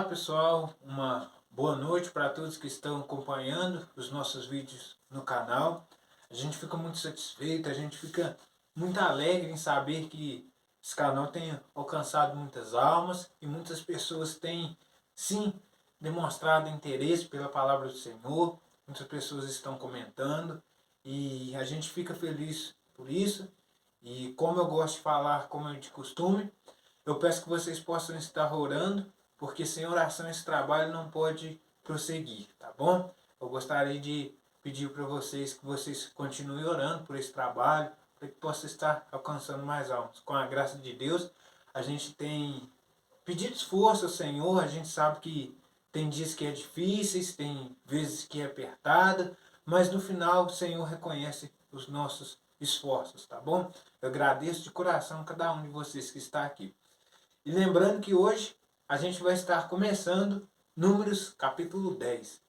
Olá pessoal, uma boa noite para todos que estão acompanhando os nossos vídeos no canal. A gente fica muito satisfeito, a gente fica muito alegre em saber que esse canal tem alcançado muitas almas e muitas pessoas têm sim demonstrado interesse pela palavra do Senhor. Muitas pessoas estão comentando e a gente fica feliz por isso. E como eu gosto de falar, como é de costume, eu peço que vocês possam estar orando, porque sem oração esse trabalho não pode prosseguir, tá bom? Eu gostaria de pedir para vocês que vocês continuem orando por esse trabalho, para que possa estar alcançando mais almas. Com a graça de Deus, a gente tem pedido esforço ao Senhor, a gente sabe que tem dias que é difíceis, tem vezes que é apertada, mas no final o Senhor reconhece os nossos esforços, tá bom? Eu agradeço de coração cada um de vocês que está aqui. E lembrando que hoje a gente vai estar começando Números capítulo 10.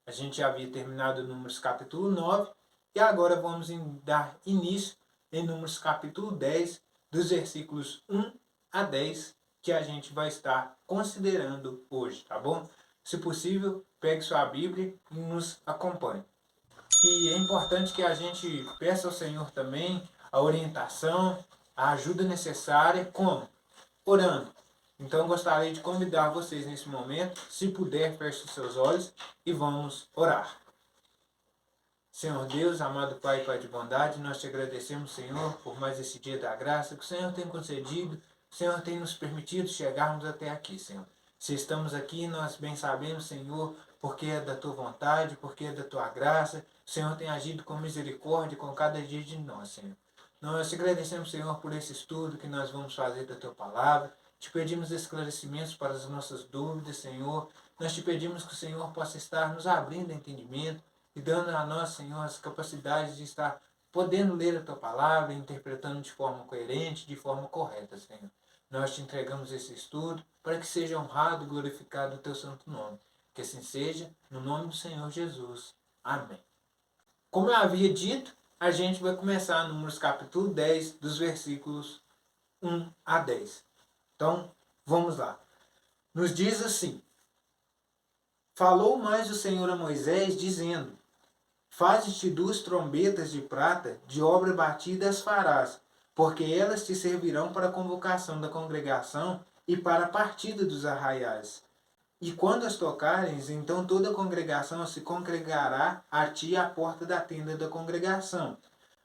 A gente já havia terminado Números capítulo 9 e agora vamos dar início em Números capítulo 10, dos versículos 1 a 10, que a gente vai estar considerando hoje, tá bom? Se possível, pegue sua Bíblia e nos acompanhe. E é importante que a gente peça ao Senhor também a orientação, a ajuda necessária, como? Orando. Então eu gostaria de convidar vocês nesse momento, se puder, feche os seus olhos e vamos orar. Senhor Deus, amado Pai e Pai de bondade, nós te agradecemos, Senhor, por mais esse dia da graça que o Senhor tem concedido, o Senhor tem nos permitido chegarmos até aqui, Senhor. Se estamos aqui, nós bem sabemos, Senhor, porque é da tua vontade, porque é da tua graça, o Senhor tem agido com misericórdia com cada dia de nós, Senhor. Nós te agradecemos, Senhor, por esse estudo que nós vamos fazer da tua palavra. Te pedimos esclarecimentos para as nossas dúvidas, Senhor. Nós te pedimos que o Senhor possa estar nos abrindo entendimento e dando a nós, Senhor, as capacidades de estar podendo ler a tua palavra, interpretando de forma coerente, de forma correta, Senhor. Nós te entregamos esse estudo para que seja honrado e glorificado o teu santo nome. Que assim seja, no nome do Senhor Jesus. Amém. Como eu havia dito, a gente vai começar Números capítulo 10, dos versículos 1 a 10. Então, vamos lá. Nos diz assim: Falou mais o Senhor a Moisés, dizendo: Faze-te 2 trombetas de prata, de obra batida as farás, porque elas te servirão para a convocação da congregação e para a partida dos arraiais. E quando as tocares, então toda a congregação se congregará a ti à porta da tenda da congregação.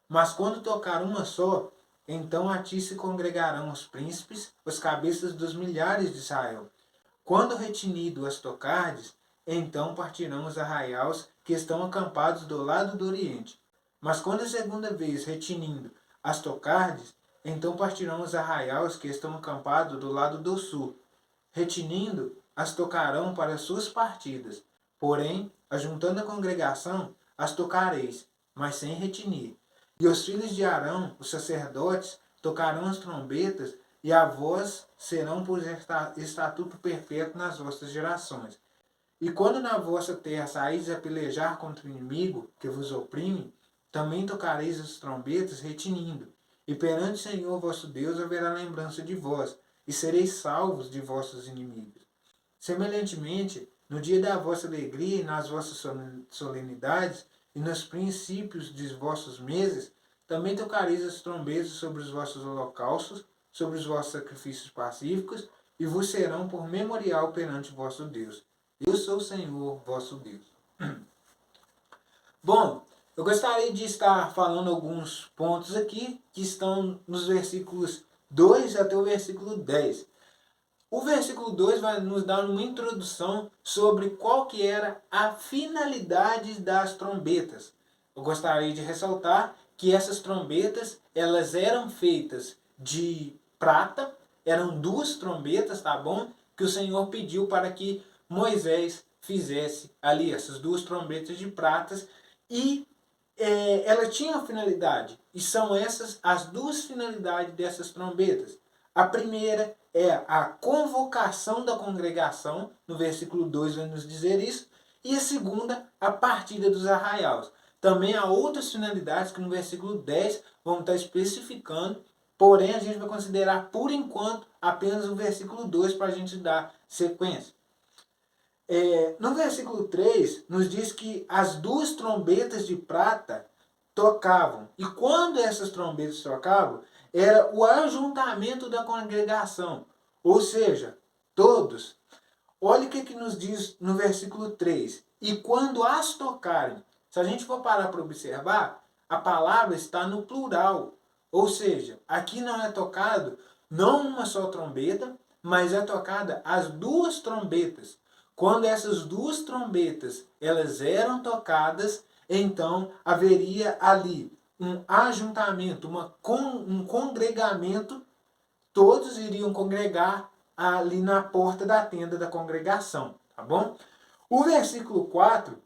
Mas quando tocar uma só, então a ti se congregarão os príncipes, os cabeças dos milhares de Israel. Quando retinido as tocardes, então partirão os arraiais que estão acampados do lado do oriente. Mas quando a segunda vez retinindo as tocardes, então partirão os arraiais que estão acampados do lado do sul. Retinindo, as tocarão para suas partidas. Porém, ajuntando a congregação, as tocareis, mas sem retinir. E os filhos de Arão, os sacerdotes, tocarão as trombetas, e a vós serão por estatuto perpétuo nas vossas gerações. E quando na vossa terra saídes a pelejar contra o inimigo que vos oprime, também tocareis as trombetas retinindo. E perante o Senhor vosso Deus haverá lembrança de vós, e sereis salvos de vossos inimigos. Semelhantemente, no dia da vossa alegria e nas vossas solenidades, e nos princípios dos vossos meses, também tocareis as trombetas sobre os vossos holocaustos, sobre os vossos sacrifícios pacíficos, e vos serão por memorial perante o vosso Deus. Eu sou o Senhor, vosso Deus. Bom, eu gostaria de estar falando alguns pontos aqui, que estão nos versículos 2 até o versículo 10. O versículo 2 vai nos dar uma introdução sobre qual que era a finalidade das trombetas. Eu gostaria de ressaltar que essas trombetas, elas eram feitas de prata, eram 2 trombetas, tá bom? Que o Senhor pediu para que Moisés fizesse ali, essas 2 trombetas de pratas, e ela tinha uma finalidade, e são essas as 2 finalidades dessas trombetas. A primeira é a convocação da congregação, no versículo 2 vai nos dizer isso, e a segunda, a partida dos arraiais. Também há outras finalidades que no versículo 10 vão estar especificando, porém a gente vai considerar por enquanto apenas o versículo 2 para a gente dar sequência. No versículo 3, nos diz que as duas trombetas de prata tocavam. E quando essas trombetas tocavam, era o ajuntamento da congregação. Ou seja, todos. Olha o que nos diz no versículo 3. E quando as tocarem, se a gente for parar para observar, a palavra está no plural. Ou seja, aqui não é tocado não uma só trombeta, mas é tocada as duas trombetas. Quando essas duas trombetas elas eram tocadas, então haveria ali um ajuntamento, um congregamento, todos iriam congregar ali na porta da tenda da congregação, tá bom? O versículo 4,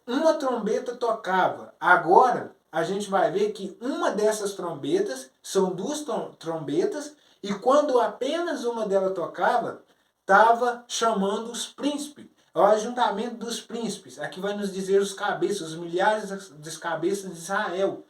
uma trombeta tocava. Agora a gente vai ver que uma dessas trombetas, são duas trombetas, e quando apenas uma delas tocava, estava chamando os príncipes. É o ajuntamento dos príncipes. Aqui vai nos dizer os cabeças, os milhares dos cabeças de Israel.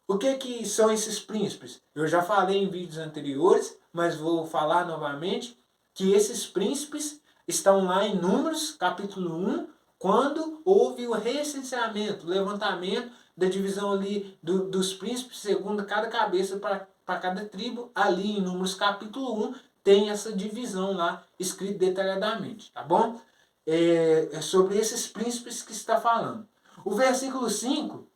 O que são esses príncipes? Eu já falei em vídeos anteriores, mas vou falar novamente que esses príncipes estão lá em Números, capítulo 1, quando houve o recenseamento, o levantamento da divisão ali dos príncipes, segundo cada cabeça para cada tribo. Ali em Números, capítulo 1, tem essa divisão lá, escrito detalhadamente, tá bom? É sobre esses príncipes que está falando. O versículo 5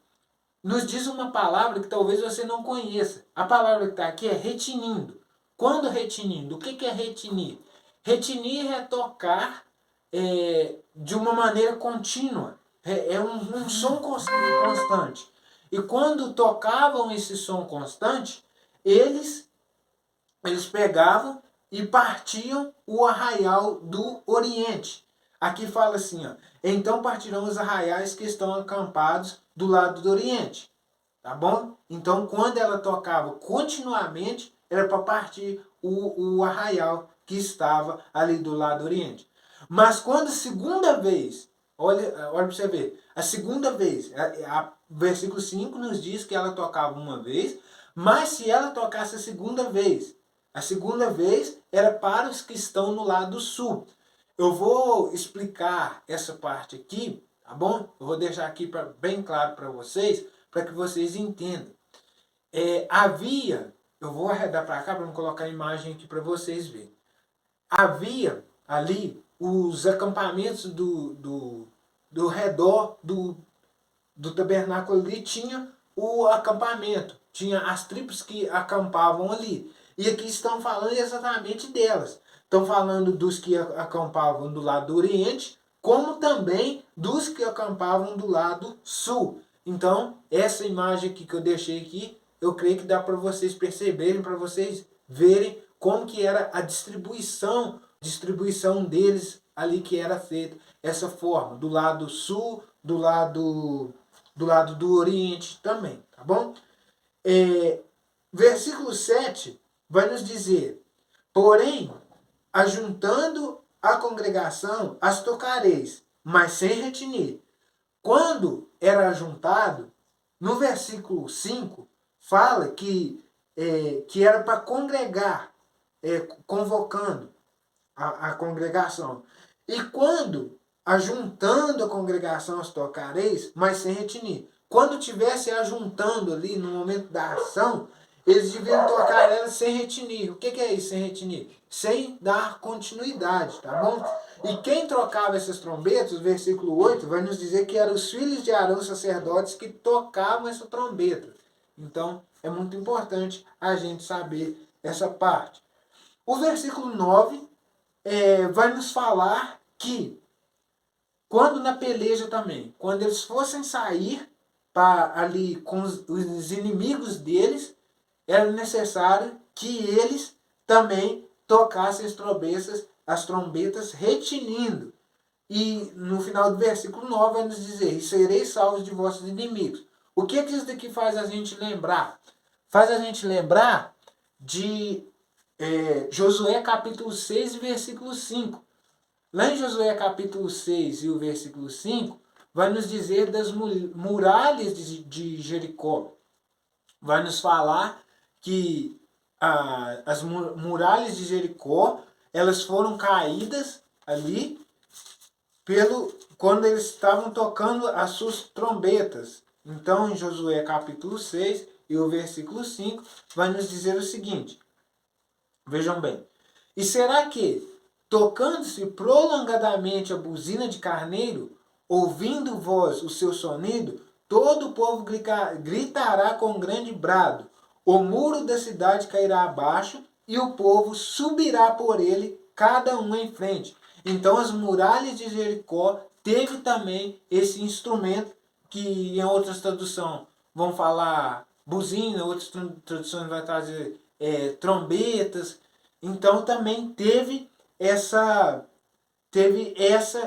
nos diz uma palavra que talvez você não conheça. A palavra que está aqui é retinindo. Quando retinindo? O que é retinir? Retinir é tocar de uma maneira contínua. É um som constante. E quando tocavam esse som constante, eles pegavam e partiam o arraial do Oriente. Aqui fala assim, ó, então partirão os arraiais que estão acampados do lado do Oriente. Tá bom? Então, quando ela tocava continuamente, era para partir o arraial que estava ali do lado do Oriente. Mas quando a segunda vez, olha para você ver, a segunda vez, versículo 5 nos diz que ela tocava uma vez, mas se ela tocasse a segunda vez era para os que estão no lado sul. Eu vou explicar essa parte aqui, tá bom? Eu vou deixar aqui bem claro para vocês, para que vocês entendam. Eu vou arredar para cá para não colocar a imagem aqui para vocês verem. Havia ali os acampamentos do redor do tabernáculo ali, tinha o acampamento, tinha as tribos que acampavam ali. E aqui estão falando exatamente delas. Estão falando dos que acampavam do lado do Oriente, como também dos que acampavam do lado sul. Então, essa imagem aqui que eu deixei aqui, eu creio que dá para vocês perceberem, para vocês verem como que era a distribuição deles ali que era feita. Essa forma, do lado sul, do lado do Oriente também, tá bom? Versículo 7 vai nos dizer, porém, ajuntando a congregação, as tocareis, mas sem retinir. Quando era ajuntado, no versículo 5, fala que era para congregar, convocando a congregação. E quando, ajuntando a congregação, as tocareis, mas sem retinir. Quando tivesse ajuntando ali, no momento da ação, eles deviam tocar ela sem retinir. O que é isso, sem retinir? Sem dar continuidade, tá bom? E quem trocava essas trombetas, o versículo 8, vai nos dizer que eram os filhos de Arão, sacerdotes, que tocavam essa trombeta. Então, é muito importante a gente saber essa parte. O versículo 9 vai nos falar que, quando na peleja também, quando eles fossem sair ali com os inimigos deles, era necessário que eles também tocassem as trombetas retinindo. E no final do versículo 9 vai nos dizer, e sereis salvos de vossos inimigos. O que isso daqui faz a gente lembrar? Faz a gente lembrar de Josué capítulo 6 e versículo 5. Lá em Josué capítulo 6 e o versículo 5, vai nos dizer das muralhas de Jericó. Vai nos falar que as muralhas de Jericó, elas foram caídas ali, quando eles estavam tocando as suas trombetas. Então, em Josué capítulo 6 e o versículo 5, vai nos dizer o seguinte. Vejam bem. E será que, tocando-se prolongadamente a buzina de carneiro, ouvindo vós o seu sonido, todo o povo gritará com grande brado, o muro da cidade cairá abaixo, e o povo subirá por ele, cada um em frente. Então as muralhas de Jericó teve também esse instrumento, que em outras traduções vão falar buzina, outras traduções vai trazer trombetas. Então também teve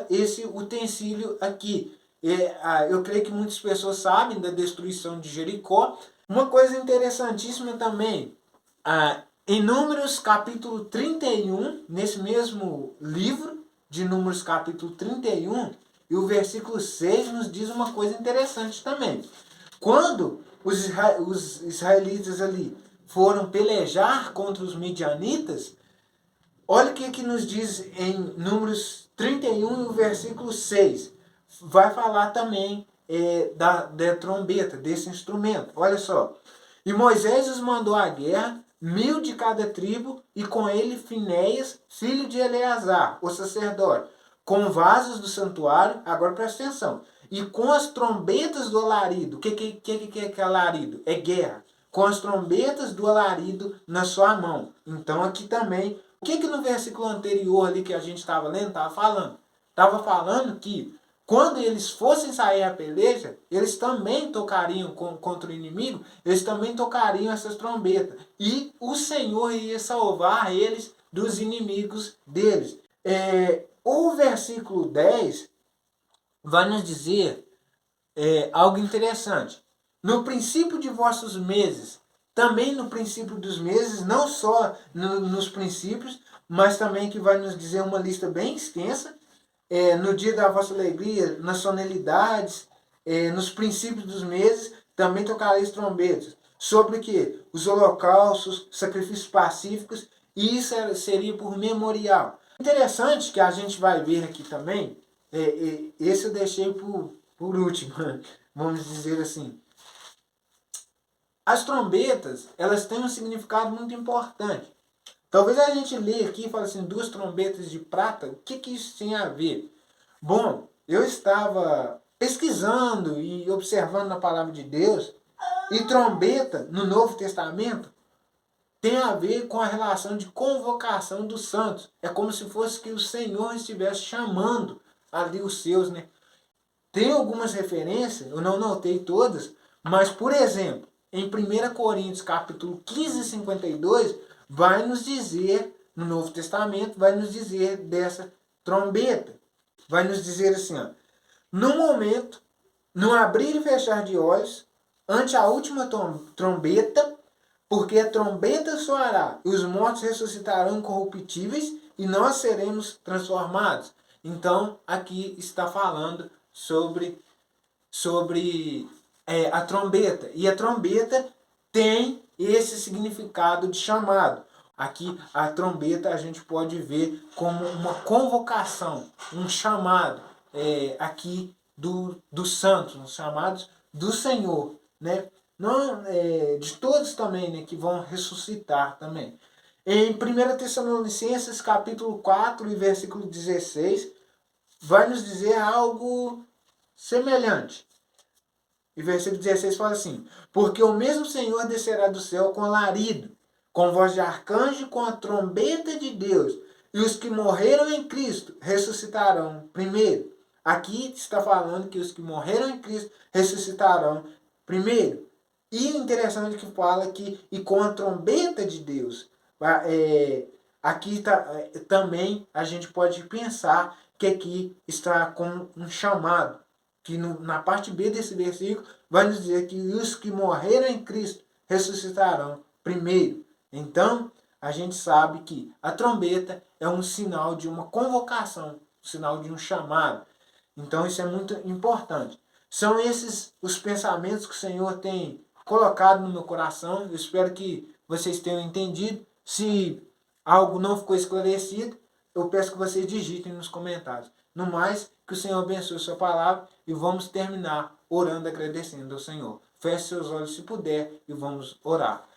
esse utensílio aqui. Eu creio que muitas pessoas sabem da destruição de Jericó. Uma coisa interessantíssima também, em Números capítulo 31, nesse mesmo livro de Números capítulo 31, e o versículo 6 nos diz uma coisa interessante também. Quando os israelitas ali foram pelejar contra os midianitas, olha o que nos diz em Números 31 e o versículo 6. Vai falar também da trombeta, desse instrumento. Olha só. E Moisés os mandou à guerra, 1000 de cada tribo, e com ele Finéias, filho de Eleazar, o sacerdote, com vasos do santuário, agora presta atenção, e com as trombetas do alarido. O que é alarido? É guerra. Com as trombetas do alarido na sua mão. Então aqui também, o que no versículo anterior ali que a gente estava lendo, estava falando? Estava falando que quando eles fossem sair a peleja, eles também tocariam contra o inimigo, eles também tocariam essas trombetas. E o Senhor ia salvar eles dos inimigos deles. O versículo 10 vai nos dizer algo interessante. No princípio de vossos meses, também no princípio dos meses, não só nos princípios, mas também que vai nos dizer uma lista bem extensa, no dia da vossa alegria, nas solenidades, nos princípios dos meses, também tocareis trombetas. Sobre o que? Os holocaustos, sacrifícios pacíficos, e isso seria por memorial. Interessante que a gente vai ver aqui também, esse eu deixei por último, vamos dizer assim. As trombetas, elas têm um significado muito importante. Talvez a gente lê aqui e fale assim, 2 trombetas de prata, o que isso tem a ver? Bom, eu estava pesquisando e observando na palavra de Deus, e trombeta no Novo Testamento tem a ver com a relação de convocação dos santos. É como se fosse que o Senhor estivesse chamando ali os seus, né? Tem algumas referências, eu não notei todas, mas, por exemplo, em 1 Coríntios capítulo 15, 52, vai nos dizer, no Novo Testamento, vai nos dizer dessa trombeta. Vai nos dizer assim, ó, no momento, no abrir e fechar de olhos, ante a última trombeta, porque a trombeta soará, e os mortos ressuscitarão incorruptíveis, e nós seremos transformados. Então, aqui está falando sobre a trombeta. E a trombeta tem esse significado de chamado. Aqui a trombeta a gente pode ver como uma convocação, um chamado aqui dos santos, os chamados do Senhor, né? Não, de todos também, né, que vão ressuscitar também. Em 1 Tessalonicenses capítulo 4 e versículo 16, vai nos dizer algo semelhante. E versículo 16 fala assim, porque o mesmo Senhor descerá do céu com alarido, com voz de arcanjo e com a trombeta de Deus, e os que morreram em Cristo ressuscitarão primeiro. Aqui está falando que os que morreram em Cristo ressuscitarão primeiro. E interessante que fala que, e com a trombeta de Deus, aqui também a gente pode pensar que aqui está com um chamado, que na parte B desse versículo vai nos dizer que os que morreram em Cristo ressuscitarão primeiro. Então, a gente sabe que a trombeta é um sinal de uma convocação, um sinal de um chamado. Então, isso é muito importante. São esses os pensamentos que o Senhor tem colocado no meu coração. Eu espero que vocês tenham entendido. Se algo não ficou esclarecido, eu peço que vocês digitem nos comentários. No mais, que o Senhor abençoe a sua palavra e vamos terminar orando, agradecendo ao Senhor. Feche seus olhos se puder e vamos orar.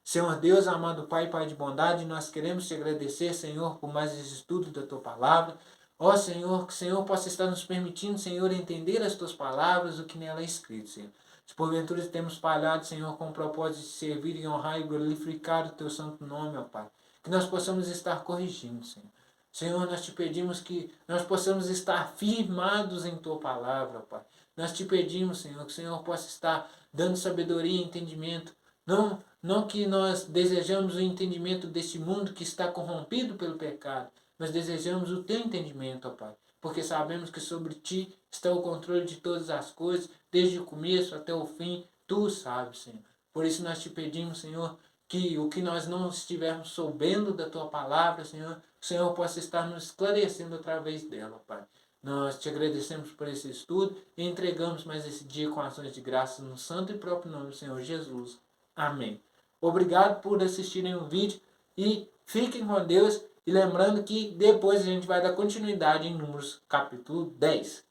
Senhor Deus, amado Pai, Pai de bondade, nós queremos te agradecer, Senhor, por mais esse estudo da tua palavra. Ó Senhor, que o Senhor possa estar nos permitindo, Senhor, entender as tuas palavras, o que nela é escrito, Senhor. Se porventura temos falhado, Senhor, com o propósito de servir e honrar e glorificar o teu santo nome, ó Pai. Que nós possamos estar corrigindo, Senhor. Senhor, nós te pedimos que nós possamos estar firmados em tua palavra, ó Pai. Nós te pedimos, Senhor, que o Senhor possa estar dando sabedoria e entendimento. Não que nós desejamos o entendimento deste mundo que está corrompido pelo pecado, mas desejamos o teu entendimento, ó Pai. Porque sabemos que sobre ti está o controle de todas as coisas, desde o começo até o fim, tu sabes, Senhor. Por isso nós te pedimos, Senhor, que o que nós não estivermos soubendo da tua palavra, Senhor, o Senhor possa estar nos esclarecendo através dela, ó Pai. Nós te agradecemos por esse estudo e entregamos mais esse dia com ações de graça no santo e próprio nome do Senhor Jesus. Amém. Obrigado por assistirem o vídeo e fiquem com Deus. E lembrando que depois a gente vai dar continuidade em Números capítulo 10.